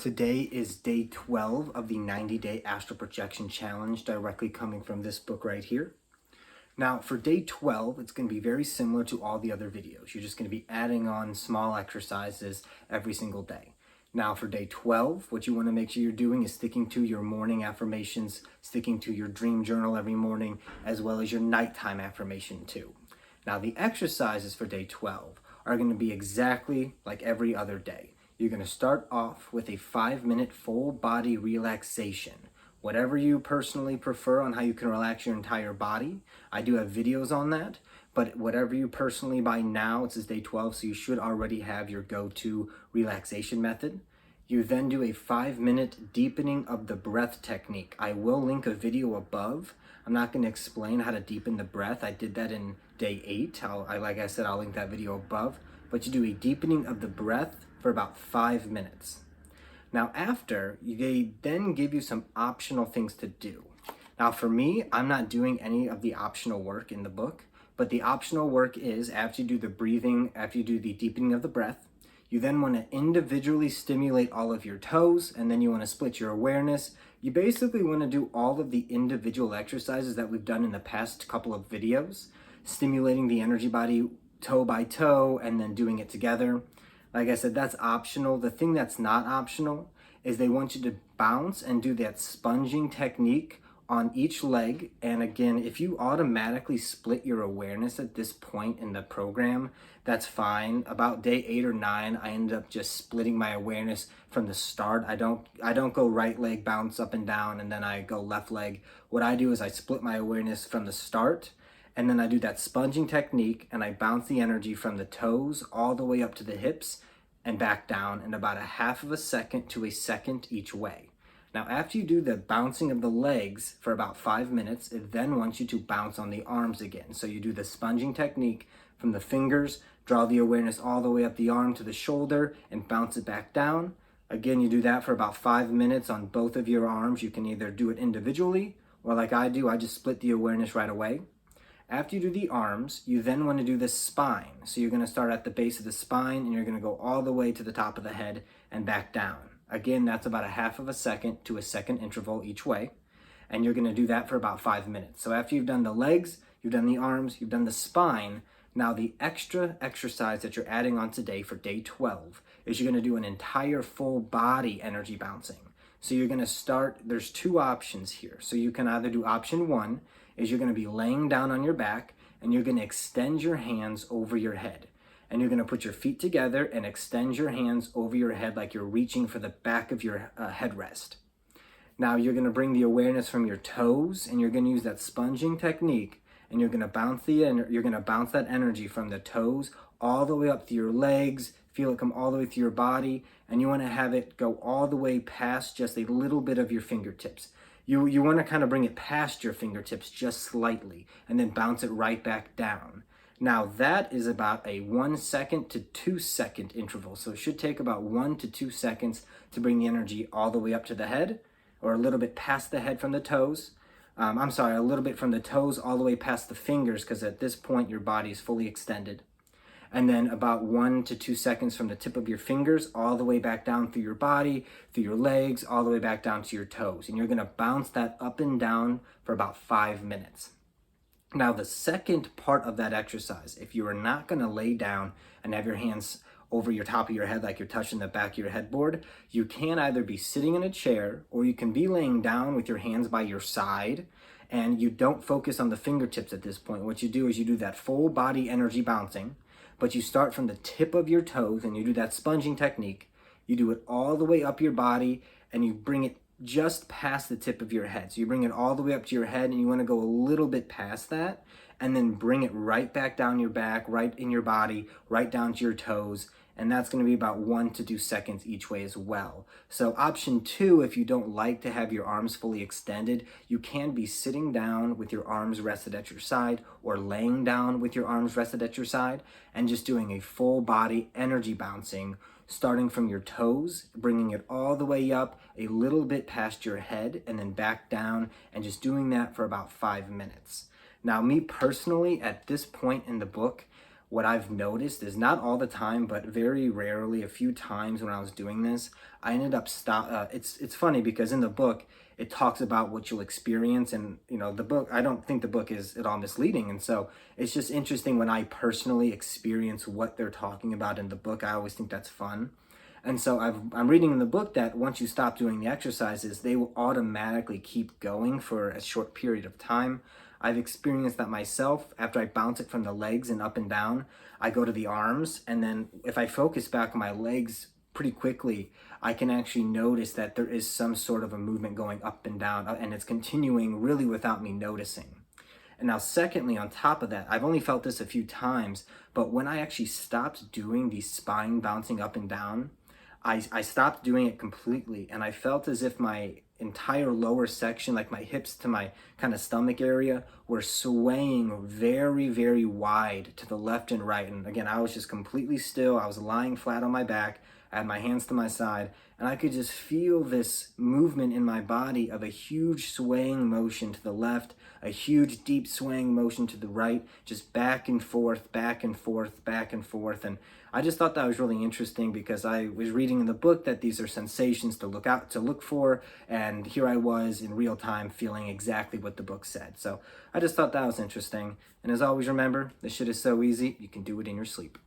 Today is day 12 of the 90-day Astral Projection Challenge, directly coming from this book right here. Now, for day 12, it's going to be very similar to all the other videos. You're just going to be adding on small exercises every single day. Now, for day 12, what you want to make sure you're doing is sticking to your morning affirmations, sticking to your dream journal every morning, as well as your nighttime affirmation too. Now, the exercises for day 12 are going to be exactly like every other day. You're going to start off with a 5-minute full body relaxation. Whatever you personally prefer on how you can relax your entire body. I do have videos on that, but whatever you personally, by now, it's day 12, so you should already have your go-to relaxation method. You then do a 5-minute deepening of the breath technique. I will link a video above. I'm not going to explain how to deepen the breath. I did that in day 8. Like I said, I'll link that video above. But you do a deepening of the breath for about 5 minutes. Now after, they then give you some optional things to do. Now for me, I'm not doing any of the optional work in the book, but the optional work is after you do the breathing, after you do the deepening of the breath, you then want to individually stimulate all of your toes, and then you want to split your awareness. You basically want to do all of the individual exercises that we've done in the past couple of videos, stimulating the energy body toe by toe and then doing it together. Like I said, that's optional. The thing that's not optional is they want you to bounce and do that sponging technique on each leg. And again, if you automatically split your awareness at this point in the program, that's fine. About day 8 or 9, I ended up just splitting my awareness from the start. I don't go right leg bounce up and down and then I go left leg. What I do is I split my awareness from the start, and then I do that sponging technique and I bounce the energy from the toes all the way up to the hips and back down in about a half of a second to a second each way. Now, after you do the bouncing of the legs for about 5 minutes, it then wants you to bounce on the arms again. So you do the sponging technique from the fingers, draw the awareness all the way up the arm to the shoulder and bounce it back down. Again, you do that for about 5 minutes on both of your arms. You can either do it individually or like I do, I just split the awareness right away. After you do the arms, you then want to do the spine. So you're going to start at the base of the spine and you're going to go all the way to the top of the head and back down. Again, that's about a half of a second to a second interval each way. And you're going to do that for about 5 minutes. So after you've done the legs, you've done the arms, you've done the spine, now the extra exercise that you're adding on today for day 12 is you're going to do an entire full body energy bouncing. So you're going to start, there's 2 options here. So you can either do option 1, is you're going to be laying down on your back and you're going to extend your hands over your head. And you're going to put your feet together and extend your hands over your head like you're reaching for the back of your headrest. Now you're going to bring the awareness from your toes and you're going to use that sponging technique and you're going to bounce that energy from the toes all the way up to your legs, feel it come all the way through your body, and you want to have it go all the way past just a little bit of your fingertips. You want to kind of bring it past your fingertips just slightly and then bounce it right back down. Now that is about a 1 second to 2 second interval. So it should take about 1 to 2 seconds to bring the energy all the way up to the head, or a little bit past the head from the toes. A little bit from the toes all the way past the fingers, because at this point your body is fully extended. And then about 1 to 2 seconds from the tip of your fingers all the way back down through your body, through your legs, all the way back down to your toes. And you're going to bounce that up and down for about 5 minutes. Now the second part of that exercise, if you are not going to lay down and have your hands over your top of your head like you're touching the back of your headboard, you can either be sitting in a chair or you can be laying down with your hands by your side, and you don't focus on the fingertips at this point. What you do is you do that full body energy bouncing, but you start from the tip of your toes and you do that sponging technique. You do it all the way up your body and you bring it just past the tip of your head. So you bring it all the way up to your head and you want to go a little bit past that and then bring it right back down your back, right in your body, right down to your toes. And that's going to be about 1 to 2 seconds each way as well. So option 2, if you don't like to have your arms fully extended, you can be sitting down with your arms rested at your side or laying down with your arms rested at your side and just doing a full body energy bouncing, starting from your toes, bringing it all the way up a little bit past your head and then back down, and just doing that for about 5 minutes. Now, me personally, at this point in the book, what I've noticed is not all the time, but very rarely, a few times when I was doing this, I ended up it's funny because in the book it talks about what you'll experience, and the book, I don't think the book is at all misleading, and so it's just interesting when I personally experience what they're talking about in the book. I always think that's fun. And so I'm reading in the book that once you stop doing the exercises, they will automatically keep going for a short period of time. I've experienced that myself. After I bounce it from the legs and up and down, I go to the arms, and then if I focus back on my legs pretty quickly, I can actually notice that there is some sort of a movement going up and down, and it's continuing really without me noticing. And now secondly, on top of that, I've only felt this a few times, but when I actually stopped doing the spine bouncing up and down, I stopped doing it completely, and I felt as if my entire lower section, like my hips to my kind of stomach area, were swaying very, very wide to the left and right. And again, I was just completely still. I was lying flat on my back. I had my hands to my side, and I could just feel this movement in my body of a huge swaying motion to the left, a huge deep swaying motion to the right, just back and forth, back and forth, back and forth. And I just thought that was really interesting because I was reading in the book that these are sensations to look for, and here I was in real time feeling exactly what the book said. So I just thought that was interesting. And as always, remember, this shit is so easy, you can do it in your sleep.